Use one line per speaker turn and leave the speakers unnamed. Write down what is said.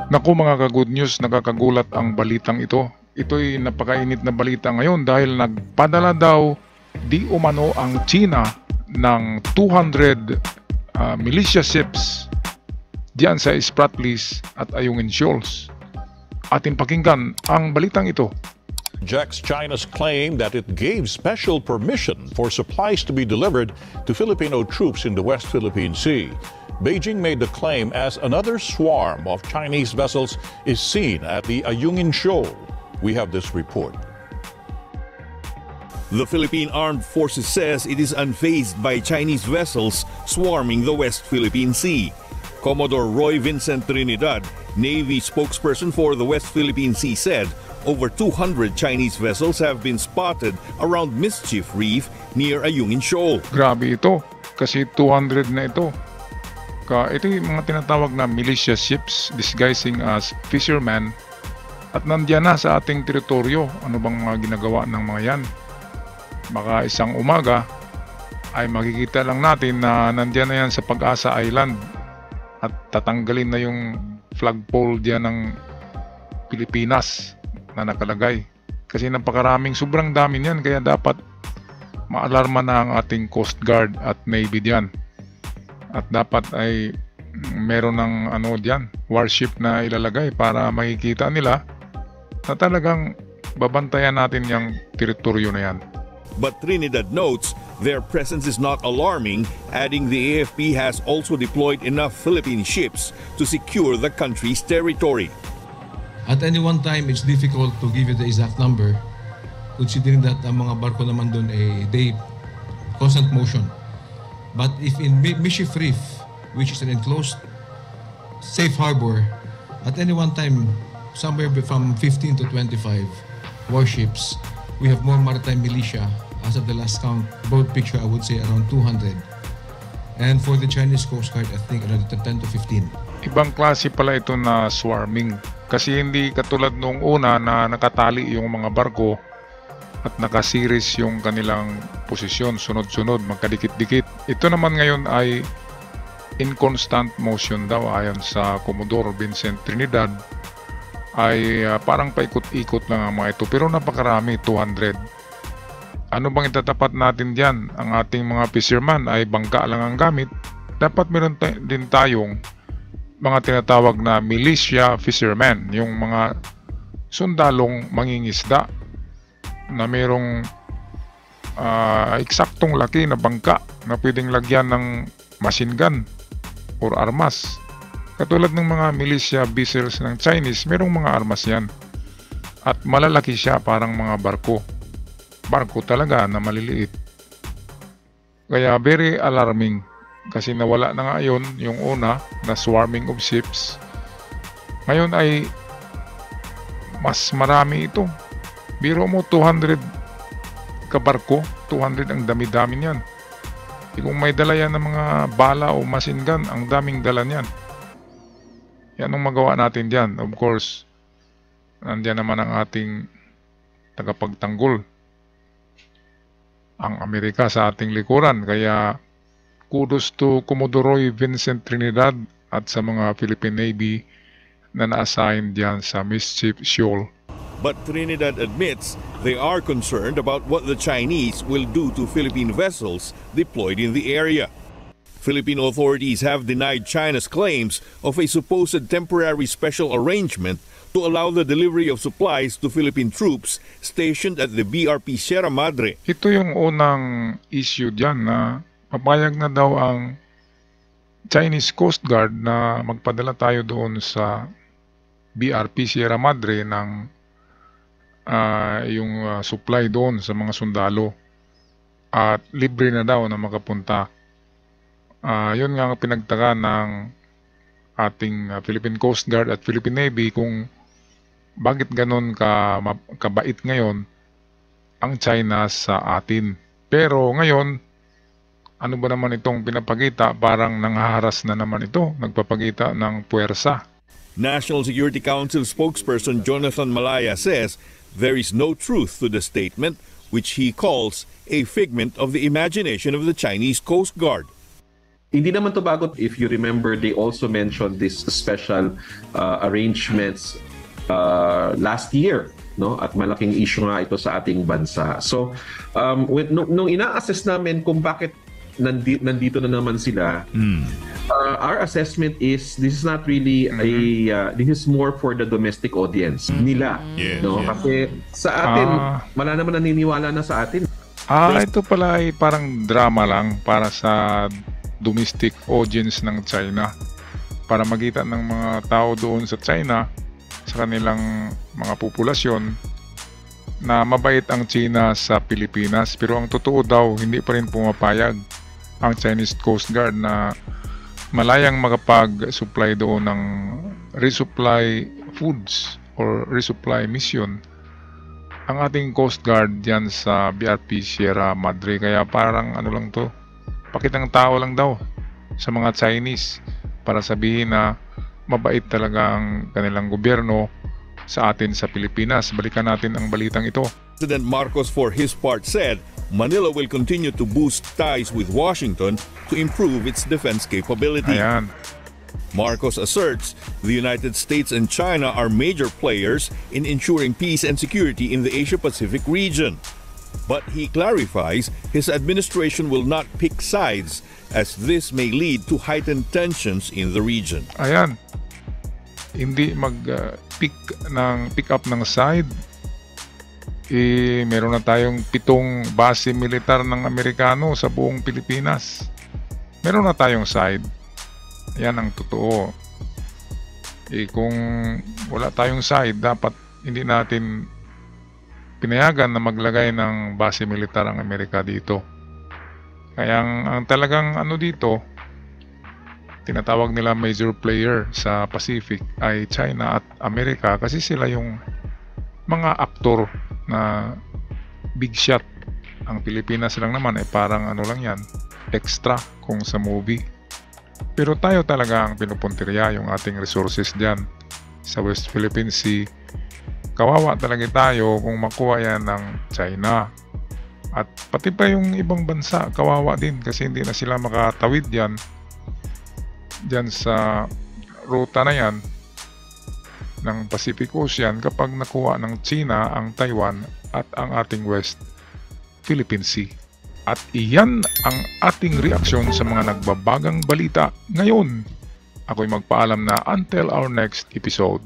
Naku mga ka-good news, nakakagulat ang balitang ito. Ito'y napakainit na balita ngayon dahil nagpadala daw di umano ang China ng 200 militia ships diyan sa Spratlys at Ayungin Shoals. Atin pakinggan ang balitang ito.
Rejects China's claim that it gave special permission for supplies to be delivered to Filipino troops in the West Philippine Sea. Beijing made the claim as another swarm of Chinese vessels is seen at the Ayungin Shoal. We have this report.
The Philippine Armed Forces says it is unfazed by Chinese vessels swarming the West Philippine Sea. Commodore Roy Vincent Trinidad, Navy spokesperson for the West Philippine Sea, said over 200 Chinese vessels have been spotted around Mischief Reef near Ayungin Shoal.
Grabe ito, kasi 200 na ito. Ito yung mga tinatawag na militia ships disguising as fishermen at nandiyan na sa ating teritoryo. Ano bang mga ginagawa ng mga yan? Baka isang umaga ay makikita lang natin na nandiyan na yan sa Pag-asa Island at tatanggalin na yung flagpole diyan ng Pilipinas na nakalagay. Kasi napakaraming, sobrang dami niyan, kaya dapat maalarma na ang ating Coast Guard at Navy diyan. At dapat ay meron ng diyan, warship na ilalagay para makikita nila na talagang babantayan natin yung teritoryo na yan.
But Trinidad notes their presence is not alarming, adding the AFP has also deployed enough Philippine ships to secure the country's territory.
At any one time, it's difficult to give you the exact number, considering that ang mga barko naman doon they constant motion. But if in Mischief Reef, which is an enclosed safe harbor, at any one time, somewhere from 15 to 25 warships, we have more maritime militia. As of the last count, broad picture, I would say around 200. And for the Chinese Coast Guard, I think around 10 to 15.
Ibang klase pala ito na swarming. Kasi hindi katulad nung una na nakatali yung mga barko at nakasiris yung kanilang posisyon, sunod-sunod, magkadikit-dikit. Ito naman ngayon ay in constant motion daw ayon sa Commodore Vincent Trinidad. Ay parang paikot-ikot lang ang mga ito. Pero napakarami, 200. Ano bang itatapat natin diyan? Ang ating mga fisherman ay bangka lang ang gamit. Dapat meron din tayong mga tinatawag na militia fishermen, yung mga sundalong mangingisda na mayroong eksaktong laki na bangka na pwedeng lagyan ng machine gun or armas. Katulad ng mga militia vessels ng Chinese, mayroong mga armas yan. At malalaki siya, parang mga barko. Barko talaga na maliliit. Kaya very alarming kasi nawala na nga yun yung una na swarming of ships. Ngayon ay mas marami ito. Biro mo 200 kabarko, 200 ang dami-dami niyan. Kung may dala yan ng mga bala o machine gun, ang daming dala niyan. Yan ang magawa natin dyan. Of course, nandiyan naman ang ating tagapagtanggol, ang Amerika sa ating likuran. Kaya kudos to Commodore Vincent Trinidad at sa mga Philippine Navy na na-assign diyan sa Mischief Shoal.
But Trinidad admits they are concerned about what the Chinese will do to Philippine vessels deployed in the area. Philippine authorities have denied China's claims of a supposed temporary special arrangement to allow the delivery of supplies to Philippine troops stationed at the BRP Sierra Madre.
Ito yung unang issue diyan na papayag na daw ang Chinese Coast Guard na magpadala tayo doon sa BRP Sierra Madre ng yung supply doon sa mga sundalo at libre na daw na makapunta. Yun nga ang pinagtaka ng ating Philippine Coast Guard at Philippine Navy kung bakit ganon kabait ngayon ang China sa atin. Pero ngayon, ano ba naman itong pinapakita? Parang nanghaharas na naman ito, nagpapakita ng puwersa.
National Security Council spokesperson Jonathan Malaya says there is no truth to the statement, which he calls a figment of the imagination of the Chinese Coast Guard.
Hindi naman to bago. If you remember, they also mentioned this special arrangements last year, no? At malaking issue nga ito sa ating bansa. So, nung ina-assess namin kung bakit nandito na naman sila, our assessment is this is not really this is more for the domestic audience nila. No? Kasi sa atin, wala naman naniniwala na sa atin.
Ito pala ay parang drama lang para sa domestic audience ng China, para makita ng mga tao doon sa China, sa kanilang mga populasyon, na mabait ang China sa Pilipinas. Pero ang totoo daw, hindi pa rin pumapayag ang Chinese Coast Guard na malayang makapag-supply doon ng resupply foods or resupply mission ang ating Coast Guard dyan sa BRP Sierra Madre. Kaya parang ano lang to, pakitang tao lang daw sa mga Chinese para sabihin na mabait talaga ang kanilang gobyerno sa atin sa Pilipinas. Balikan natin ang balitang ito.
President Marcos, for his part, said Manila will continue to boost ties with Washington to improve its defense capability.
Ayan.
Marcos asserts the United States and China are major players in ensuring peace and security in the Asia-Pacific region. But he clarifies his administration will not pick sides, as this may lead to heightened tensions in the region.
Ayan. Hindi pick up ng side. Meron na tayong 7 base militar ng Amerikano sa buong Pilipinas. Meron na tayong side. Yan ang totoo. Kung wala tayong side, dapat hindi natin pinayagan na maglagay ng base militar ang Amerika dito. Kaya ang talagang ano dito, tinatawag nila major player sa Pacific ay China at Amerika, kasi sila yung mga aktor na big shot. Ang Pilipinas lang naman ay parang ano lang yan, extra kung sa movie. Pero tayo talaga ang pinupuntirya, yung ating resources dyan sa West Philippine Sea. Kawawa talaga tayo kung makuha yan ng China. At pati pa yung ibang bansa, kawawa din kasi hindi na sila makatawid dyan sa ruta na yan ng Pacific Ocean kapag nakuha ng China ang Taiwan at ang ating West Philippine Sea. At iyan ang ating reaksyon sa mga nagbabagang balita ngayon. Ako'y magpaalam na until our next episode.